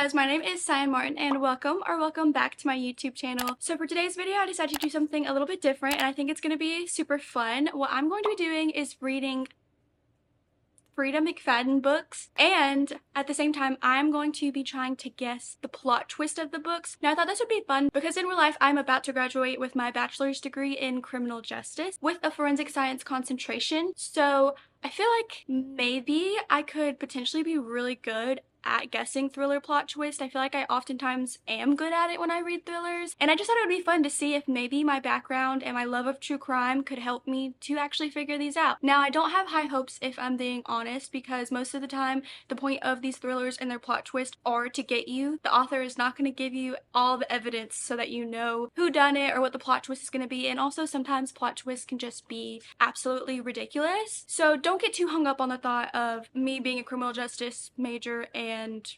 guys, my name is Cyan Martin and welcome back to my YouTube channel. So for today's video, I decided to do something a little bit different and I think it's going to be super fun. What I'm going to be doing is reading Freida McFadden books, and at the same time I'm going to be trying to guess the plot twist of the books. Now I thought this would be fun because in real life I'm about to graduate with my bachelor's degree in criminal justice with a forensic science concentration, so I feel like maybe I could potentially be really good at guessing thriller plot twist. I feel like I oftentimes am good at it when I read thrillers, and I just thought it would be fun to see if maybe my background and my love of true crime could help me to actually figure these out. Now I don't have high hopes if I'm being honest, because most of the time the point of these thrillers and their plot twist are to get you. The author is not going to give you all the evidence so that you know who done it or what the plot twist is going to be, and also sometimes plot twists can just be absolutely ridiculous. So don't get too hung up on the thought of me being a criminal justice major and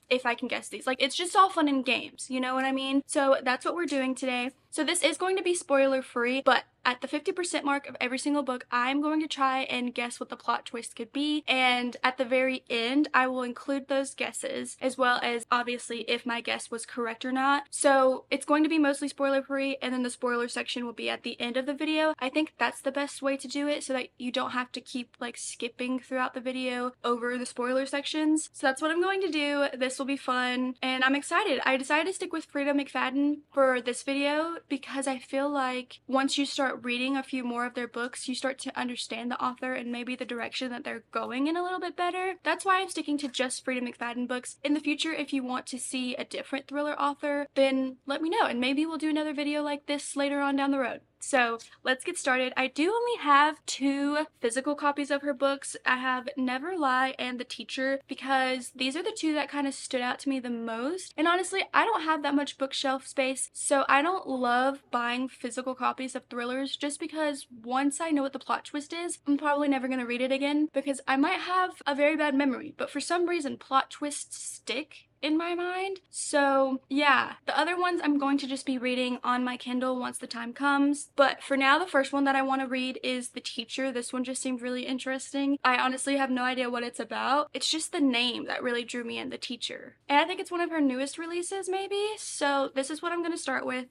if I can guess these. Like, it's just all fun and games, you know what I mean? So that's what we're doing today. So this is going to be spoiler free, but at the 50% mark of every single book, I'm going to try and guess what the plot twist could be, and at the very end, I will include those guesses, as well as obviously if my guess was correct or not. So it's going to be mostly spoiler free, and then the spoiler section will be at the end of the video. I think that's the best way to do it so that you don't have to keep like skipping throughout the video over the spoiler sections. So that's what I'm going to do. This will be fun, and I'm excited. I decided to stick with Freida McFadden for this video because I feel like once you start reading a few more of their books, you start to understand the author and maybe the direction that they're going in a little bit better. That's why I'm sticking to just Freida McFadden books. In the future, if you want to see a different thriller author, then let me know and maybe we'll do another video like this later on down the road. So let's get started. I do only have 2 physical copies of her books. I have Never Lie and The Teacher because these are the 2 that kind of stood out to me the most. And honestly, I don't have that much bookshelf space, so I don't love buying physical copies of thrillers just because once I know what the plot twist is, I'm probably never going to read it again because I might have a very bad memory. But for some reason, plot twists stick in my mind. So yeah, the other ones I'm going to just be reading on my Kindle once the time comes. But for now, the first one that I want to read is The Teacher. This one just seemed really interesting. I honestly have no idea what it's about. It's just the name that really drew me in, The Teacher. And I think it's one of her newest releases maybe. So this is what I'm going to start with.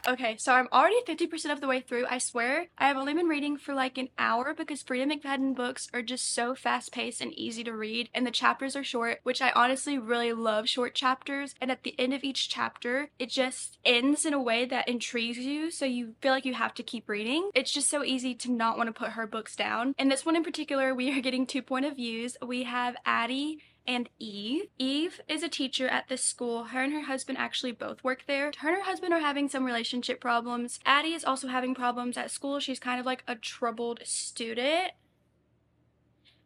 Okay, so I'm already 50% of the way through. I swear I have only been reading for like an hour because Freida McFadden books are just so fast-paced and easy to read, and the chapters are short, which I honestly really love short chapters. And at the end of each chapter, it just ends in a way that intrigues you, so you feel like you have to keep reading. It's just so easy to not want to put her books down. And this one in particular, we are getting 2 point of views. We have Addie and Eve. Eve is a teacher at this school. Her and her husband actually both work there. Her and her husband are having some relationship problems. Addie is also having problems at school. She's kind of like a troubled student.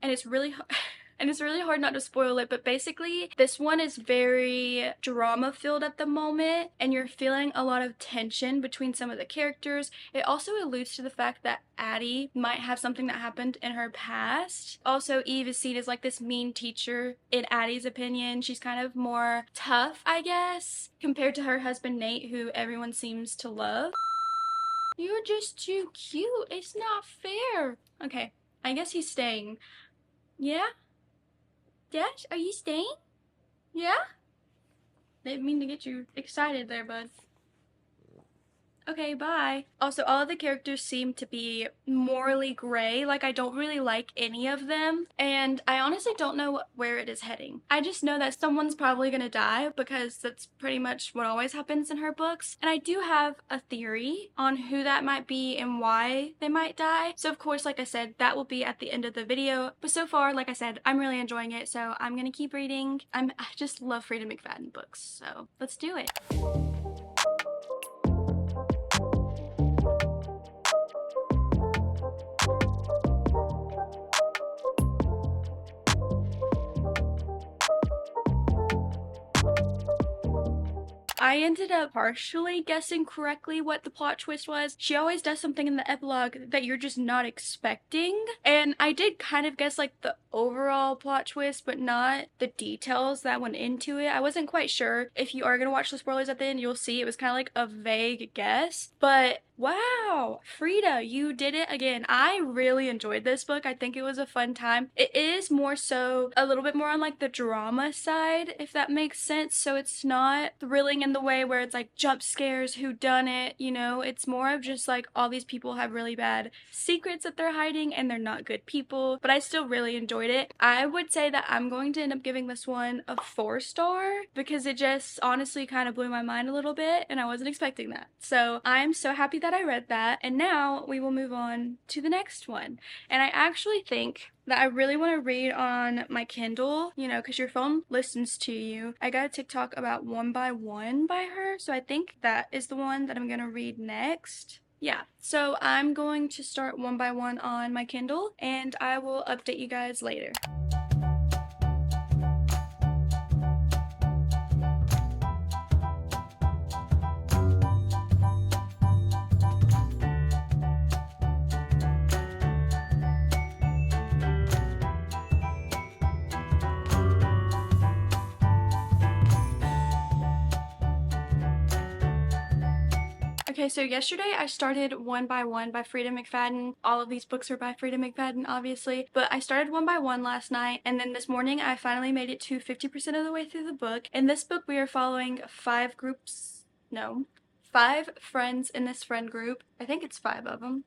And it's really hard not to spoil it, but basically this one is very drama filled at the moment and you're feeling a lot of tension between some of the characters. It also alludes to the fact that Addie might have something that happened in her past. Also, Eve is seen as like this mean teacher in Addie's opinion. She's kind of more tough, I guess, compared to her husband Nate, who everyone seems to love. You're just too cute. It's not fair. Okay, I guess he's staying. Yeah? Dash, are you staying? Yeah? Didn't mean to get you excited there, bud. Okay, bye. Also, all of the characters seem to be morally gray. Like, I don't really like any of them. And I honestly don't know where it is heading. I just know that someone's probably gonna die because that's pretty much what always happens in her books. And I do have a theory on who that might be and why they might die. So, of course, like I said, that will be at the end of the video. But so far, like I said, I'm really enjoying it. So I'm gonna keep reading. I just love Freida McFadden books. So let's do it. I ended up partially guessing correctly what the plot twist was. She always does something in the epilogue that you're just not expecting, and I did kind of guess like the overall plot twist, but not the details that went into it. I wasn't quite sure. If you are gonna watch the spoilers at the end, you'll see it was kind of like a vague guess, but wow, Freida, you did it again. I really enjoyed this book. I think it was a fun time. It is more so a little bit more on like the drama side, if that makes sense. So it's not thrilling in the way where it's like jump scares, who done it, you know? It's more of just like all these people have really bad secrets that they're hiding and they're not good people, but I still really enjoyed it. I would say that I'm going to end up giving this one a 4-star because it just honestly kind of blew my mind a little bit and I wasn't expecting that. So I'm so happy that I read that, and now we will move on to the next one. And I actually think that I really want to read on my Kindle, you know, because your phone listens to you. I got a TikTok about One by One by her, so I think that is the one that I'm going to read next. Yeah, so I'm going to start One by One on my Kindle, and I will update you guys later. Okay, so yesterday I started One by One by Freida McFadden. All of these books are by Freida McFadden, obviously, but I started One by One last night, and then this morning I finally made it to 50% of the way through the book. In this book, we are following 5 friends in this friend group. I think it's 5 of them.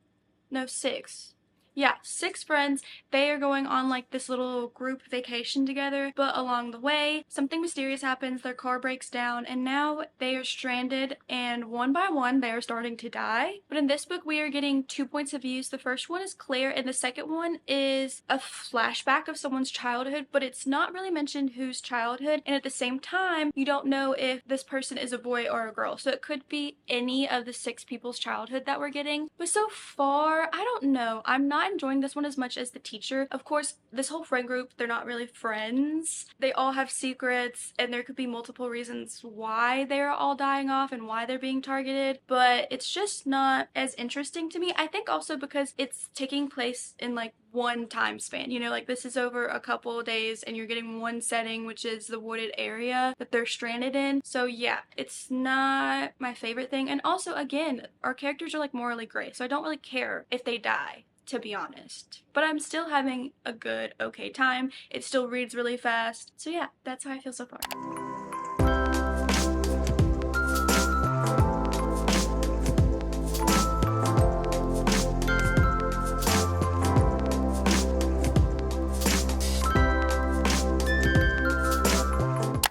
No, 6. Yeah, 6 friends. They are going on like this little group vacation together, but along the way, something mysterious happens, their car breaks down, and now they are stranded, and one by one, they are starting to die. But in this book, we are getting 2 points of views. The first one is Claire, and the second one is a flashback of someone's childhood, but it's not really mentioned whose childhood, and at the same time, you don't know if this person is a boy or a girl, so it could be any of the 6 people's childhood that we're getting. But so far, I don't know. I'm not enjoying this one as much as the teacher. Of course, this whole friend group, they're not really friends. They all have secrets, and there could be multiple reasons why they're all dying off and why they're being targeted, but it's just not as interesting to me. I think also because it's taking place in like one time span, you know, like this is over a couple of days and you're getting one setting, which is the wooded area that they're stranded in. So yeah, it's not my favorite thing. And also, again, our characters are like morally gray, so I don't really care if they die, to be honest. But I'm still having a good, okay time. It still reads really fast. So yeah, that's how I feel so far.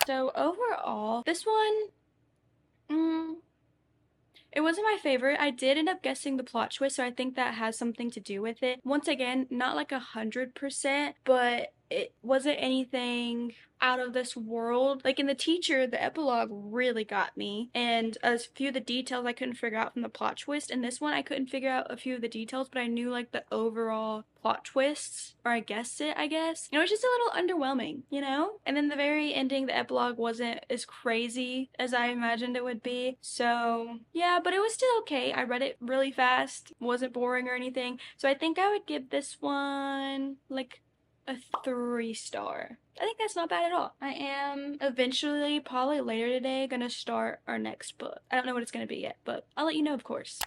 So overall, this one, it wasn't my favorite. I did end up guessing the plot twist, so I think that has something to do with it. Once again, not like 100%, but it wasn't anything out of this world. Like in the teacher, the epilogue really got me, and a few of the details I couldn't figure out from the plot twist. In this one, I couldn't figure out a few of the details, but I knew like the overall plot twists, or I guessed it, I guess. You know, it's just a little underwhelming, you know? And then the very ending, the epilogue wasn't as crazy as I imagined it would be. So yeah, but it was still okay. I read it really fast, wasn't boring or anything. So I think I would give this one like a 3-star. I think that's not bad at all. I am eventually, probably later today, gonna start our next book. I don't know what it's gonna be yet, but I'll let you know, of course.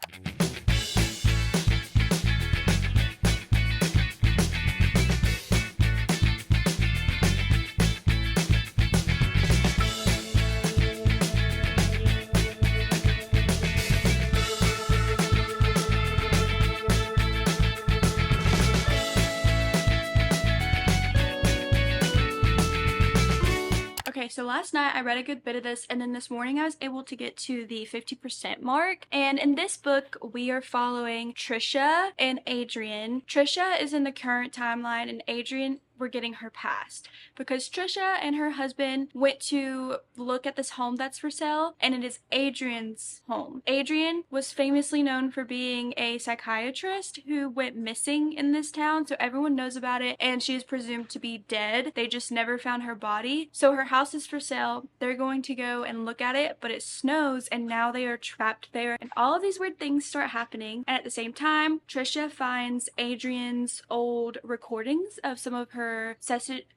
Okay, so last night I read a good bit of this, and then this morning I was able to get to the 50% mark. And in this book, we are following Trisha and Adrian. Trisha is in the current timeline, and Adrian we're getting her past, because Trisha and her husband went to look at this home that's for sale, and it is Adrian's home. Adrian was famously known for being a psychiatrist who went missing in this town, so everyone knows about it, and she is presumed to be dead. They just never found her body. So her house is for sale. They're going to go and look at it, but it snows, and now they are trapped there, and all of these weird things start happening. And at the same time, Trisha finds Adrian's old recordings of some of her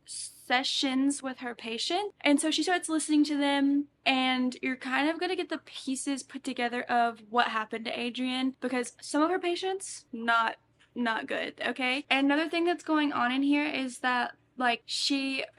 sessions with her patient, and so she starts listening to them, and you're kind of gonna get the pieces put together of what happened to Adrian, because some of her patients, not good, okay? And another thing that's going on in here is that, like,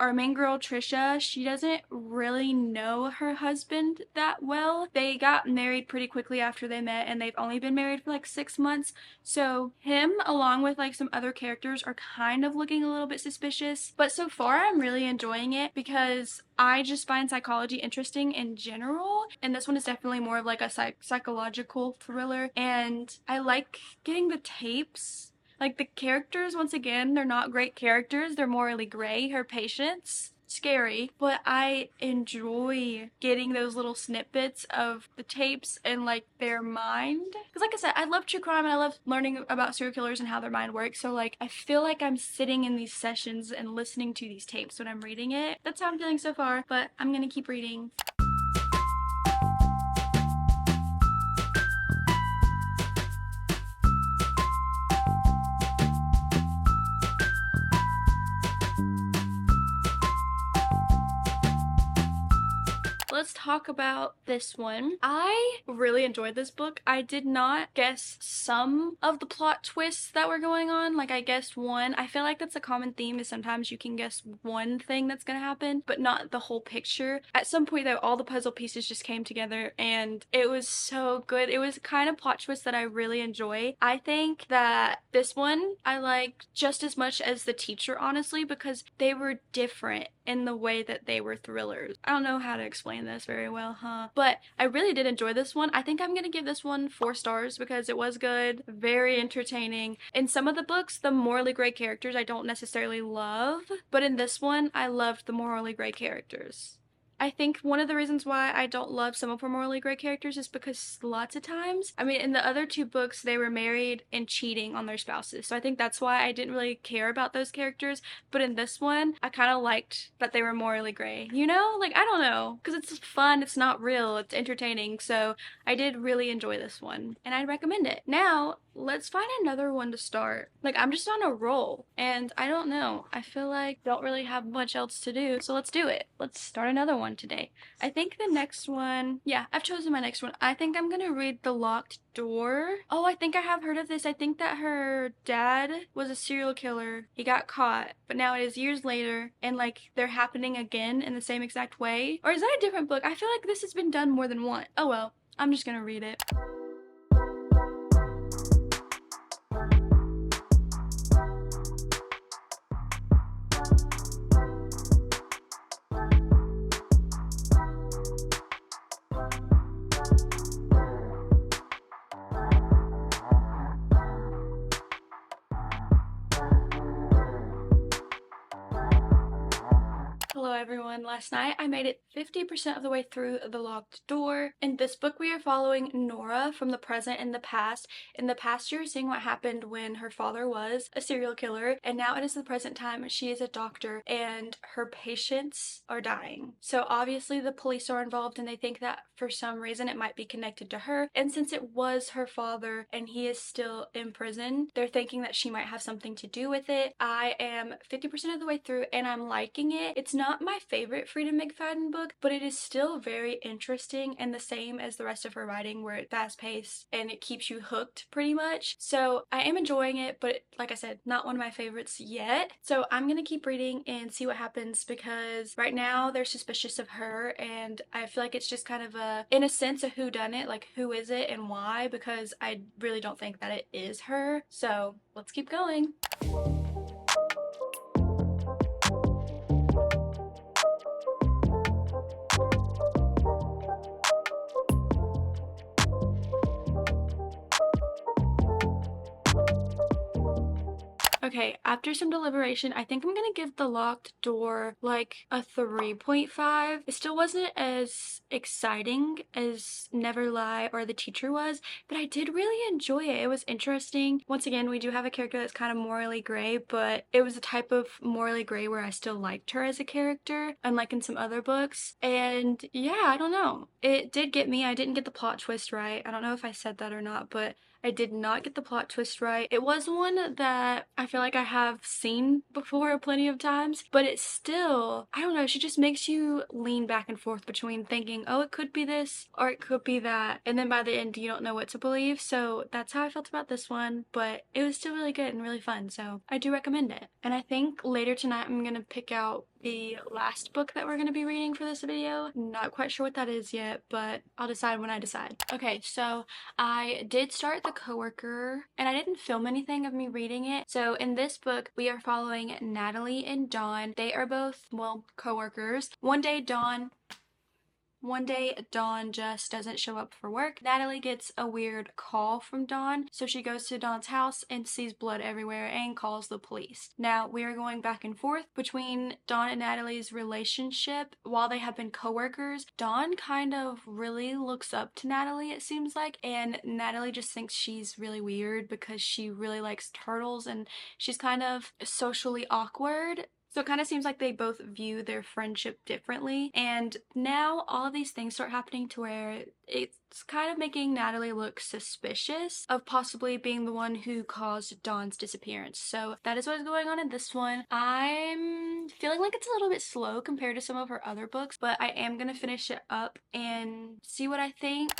our main girl Trisha, she doesn't really know her husband that well. They got married pretty quickly after they met, and they've only been married for like 6 months. So him, along with like some other characters, are kind of looking a little bit suspicious. But so far, I'm really enjoying it because I just find psychology interesting in general, and this one is definitely more of like a psychological thriller, and I like getting the tapes. Like, the characters, once again, they're not great characters. They're morally gray. Her patients, scary. But I enjoy getting those little snippets of the tapes and, like, their mind. Because, like I said, I love true crime and I love learning about serial killers and how their mind works. So, like, I feel like I'm sitting in these sessions and listening to these tapes when I'm reading it. That's how I'm feeling so far, but I'm gonna keep reading. Let's talk about this one. I really enjoyed this book. I did not guess some of the plot twists that were going on. Like, I guessed one. I feel like that's a common theme, is sometimes you can guess one thing that's gonna happen, but not the whole picture. At some point though, all the puzzle pieces just came together and it was so good. It was kind of plot twist that I really enjoy. I think that this one I like just as much as The Teacher, honestly, because they were different in the way that they were thrillers. I don't know how to explain this very well, huh? But I really did enjoy this one. I think I'm gonna give this one 4 stars because it was good, very entertaining. In some of the books, the morally gray characters I don't necessarily love, but in this one, I loved the morally gray characters. I think one of the reasons why I don't love some of her morally gray characters is because lots of times, I mean, in the other 2 books, they were married and cheating on their spouses. So I think that's why I didn't really care about those characters. But in this one, I kind of liked that they were morally gray. You know? Like, I don't know. Because it's fun, it's not real, it's entertaining. So I did really enjoy this one. And I'd recommend it. Now, let's find another one to start. Like, I'm just on a roll. And I don't know. I feel like I don't really have much else to do. So let's do it. Let's start another one today. I think the next one, yeah, I've chosen my next one. I think I'm gonna read The Locked Door. Oh, I think I have heard of this. I think that her dad was a serial killer. He got caught, but now it is years later, and like they're happening again in the same exact way. Or is that a different book? I feel like this has been done more than once. Oh well, I'm just gonna read it. Hello everyone, last night I made it 50% of the way through The Locked Door. In this book we are following Nora from the present and the past. In the past you're seeing what happened when her father was a serial killer, and now it is the present time. She is a doctor and her patients are dying. So obviously the police are involved and they think that for some reason it might be connected to her, and since it was her father and he is still in prison, they're thinking that she might have something to do with it. I am 50% of the way through and I'm liking it. It's not my favorite Freida Mcfadden book, but it is still very interesting and the same as the rest of her writing, where it's fast-paced and it keeps you hooked pretty much. So I am enjoying it, but like I said, not one of my favorites yet. So I'm gonna keep reading and see what happens, because right now they're suspicious of her and I feel like it's just kind of a, in a sense, a whodunit, like who is it and why, because I really don't think that it is her. So let's keep going. Okay, after some deliberation, I think I'm gonna give The Locked Door like a 3.5. It still wasn't as exciting as Never Lie or The Teacher was, but I did really enjoy it. It was interesting. Once again, we do have a character that's kind of morally gray, but it was a type of morally gray where I still liked her as a character, unlike in some other books. And yeah, I don't know. It did get me. I didn't get the plot twist right. I don't know if I said that or not, but I did not get the plot twist right. It was one that I feel like I have seen before plenty of times, but it's still, I don't know, she just makes you lean back and forth between thinking, oh, it could be this or it could be that. And then by the end, you don't know what to believe. So that's how I felt about this one, but it was still really good and really fun. So I do recommend it. And I think later tonight, I'm going to pick out the last book that we're going to be reading for this video. Not quite sure what that is yet, but I'll decide when I decide. Okay, so I did start The Coworker, and I didn't film anything of me reading it. So in this book, we are following Natalie and Dawn. They are both, well, coworkers. One day, Dawn just doesn't show up for work. Natalie gets a weird call from Dawn, so she goes to Dawn's house and sees blood everywhere and calls the police. Now, we are going back and forth between Dawn and Natalie's relationship. While they have been coworkers, Dawn kind of really looks up to Natalie, it seems like, and Natalie just thinks she's really weird because she really likes turtles and she's kind of socially awkward. So it kind of seems like they both view their friendship differently. And now all of these things start happening to where it's kind of making Natalie look suspicious of possibly being the one who caused Dawn's disappearance. So that is what is going on in this one. I'm feeling like it's a little bit slow compared to some of her other books, but I am going to finish it up and see what I think.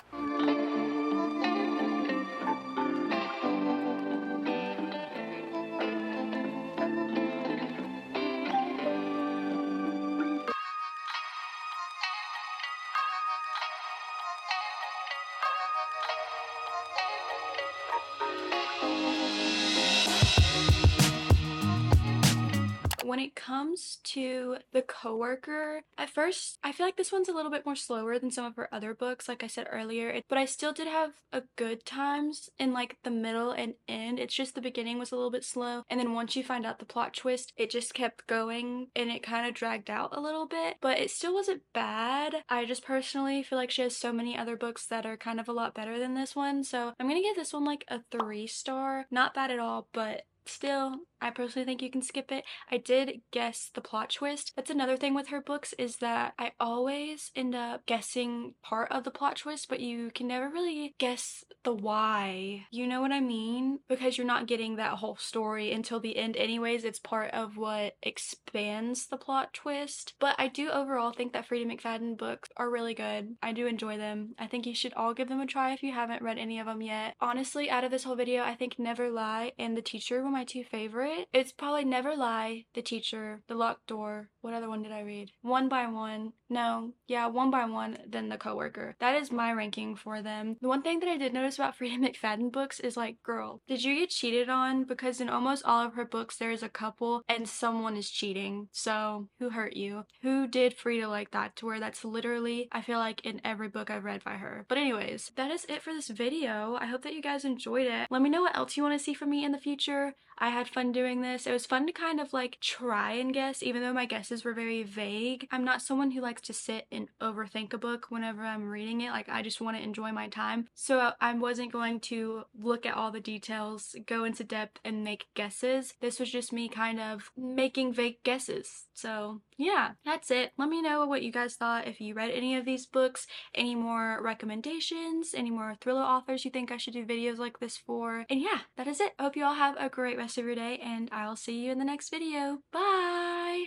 When it comes to The Coworker, at first, I feel like this one's a little bit more slower than some of her other books, like I said earlier, but I still did have a good times in like the middle and end. It's just the beginning was a little bit slow, and then once you find out the plot twist, it just kept going and it kind of dragged out a little bit, but it still wasn't bad. I just personally feel like she has so many other books that are kind of a lot better than this one, so I'm gonna give this one like a 3-star. Not bad at all, but still, I personally think you can skip it. I did guess the plot twist. That's another thing with her books, is that I always end up guessing part of the plot twist, but you can never really guess the why. You know what I mean? Because you're not getting that whole story until the end anyways. It's part of what expands the plot twist. But I do overall think that Freida McFadden books are really good. I do enjoy them. I think you should all give them a try if you haven't read any of them yet. Honestly, out of this whole video, I think Never Lie and The Teacher were my two favorites. It's probably Never Lie, The Teacher, The Locked Door. What other one did I read? One by One. No, yeah, One by One, then The Coworker. That is my ranking for them. The one thing that I did notice about Freida McFadden books is like, girl, did you get cheated on? Because in almost all of her books, there is a couple and someone is cheating. So who hurt you? Who did Freida like that to where that's literally, I feel like, in every book I've read by her. But anyways, that is it for this video. I hope that you guys enjoyed it. Let me know what else you want to see from me in the future. I had fun doing this. It was fun to kind of like try and guess, even though my guesses were very vague. I'm not someone who likes to sit and overthink a book whenever I'm reading it. Like, I just want to enjoy my time. So I wasn't going to look at all the details, go into depth, and make guesses. This was just me kind of making vague guesses. So yeah, that's it. Let me know what you guys thought, if you read any of these books, any more recommendations, any more thriller authors you think I should do videos like this for. And yeah, that is it. I hope you all have a great rest of your day, and I'll see you in the next video. Bye!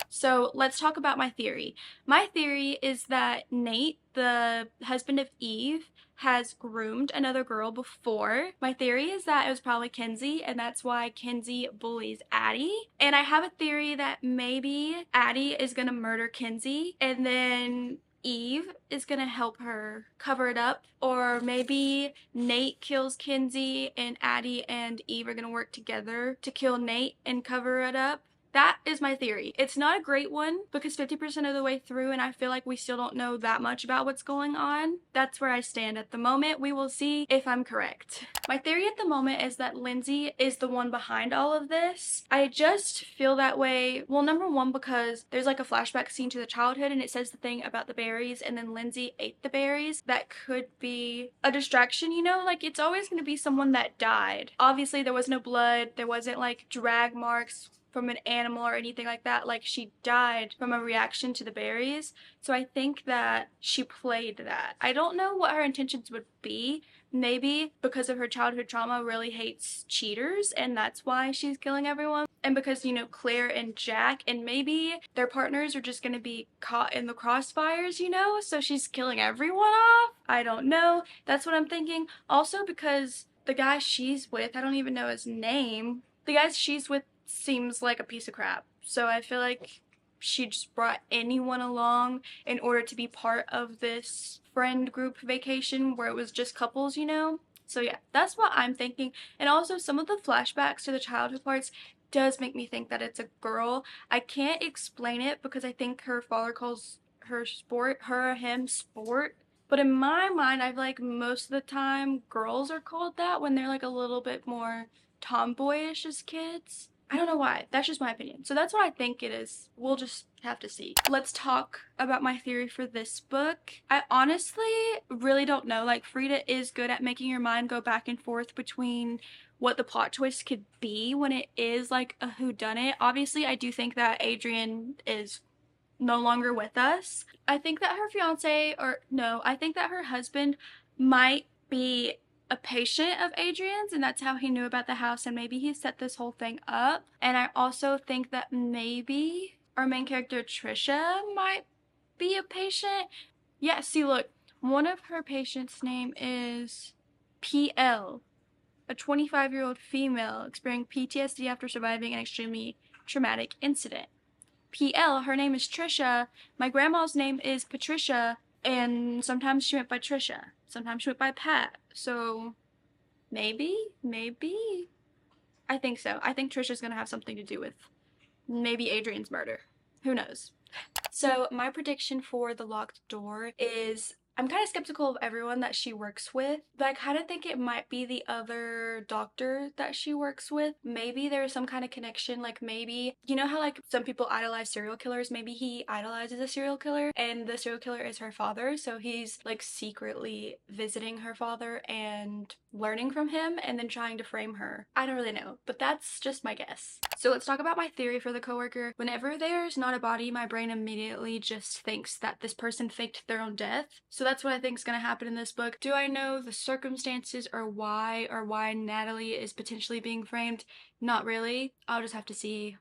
So let's talk about my theory. My theory is that Nate, the husband of Eve, has groomed another girl before. My theory is that it was probably Kenzie, and that's why Kenzie bullies Addie. And I have a theory that maybe Addie is gonna murder Kenzie, and then Eve is gonna help her cover it up, or maybe Nate kills Kenzie and Addie and Eve are gonna work together to kill Nate and cover it up. That is my theory. It's not a great one because 50% of the way through and I feel like we still don't know that much about what's going on. That's where I stand at the moment. We will see if I'm correct. My theory at the moment is that Lindsay is the one behind all of this. I just feel that way. Well, number one, because there's like a flashback scene to the childhood and it says the thing about the berries and then Lindsay ate the berries. That could be a distraction, you know? Like it's always going to be someone that died. Obviously there was no blood. There wasn't like drag marks from an animal or anything like that. Like she died from a reaction to the berries. So I think that she played that. I don't know what her intentions would be. Maybe because of her childhood trauma really hates cheaters and that's why she's killing everyone. And because, you know, Claire and Jack and maybe their partners are just gonna be caught in the crossfires, you know? So she's killing everyone off? I don't know. That's what I'm thinking. Also because the guy she's with, I don't even know his name. The guy she's with seems like a piece of crap. So I feel like she just brought anyone along in order to be part of this friend group vacation where it was just couples, you know? So yeah, that's what I'm thinking. And also some of the flashbacks to the childhood parts does make me think that it's a girl. I can't explain it because I think her father calls her sport, her or him sport. But in my mind, I feel like most of the time girls are called that when they're like a little bit more tomboyish as kids. I don't know why. That's just my opinion. So that's what I think it is. We'll just have to see. Let's talk about my theory for this book. I honestly really don't know. Like, Freida is good at making your mind go back and forth between what the plot twist could be when it is like a whodunit. Obviously, I do think that Adrian is no longer with us. I think that her fiance, or no, I think that her husband might be a patient of Adrian's and that's how he knew about the house and maybe he set this whole thing up. And I also think that maybe our main character Trisha might be a patient. Yeah, see look, one of her patients' name is PL, a 25-year-old female experiencing PTSD after surviving an extremely traumatic incident. PL, her name is Trisha. My grandma's name is Patricia, and sometimes she went by Trisha. Sometimes she went by Pat. So maybe. I think so. I think Trisha's gonna have something to do with maybe Adrian's murder. Who knows? So my prediction for the locked door is I'm kind of skeptical of everyone that she works with, but I kind of think it might be the other doctor that she works with. Maybe there's some kind of connection, like maybe, you know how like some people idolize serial killers? Maybe he idolizes a serial killer and the serial killer is her father, so he's like secretly visiting her father and learning from him and then trying to frame her. I don't really know, but that's just my guess. So let's talk about my theory for the coworker. Whenever there's not a body, my brain immediately just thinks that this person faked their own death. So that's what I think is going to happen in this book. Do I know the circumstances or why Natalie is potentially being framed? Not really. I'll just have to see.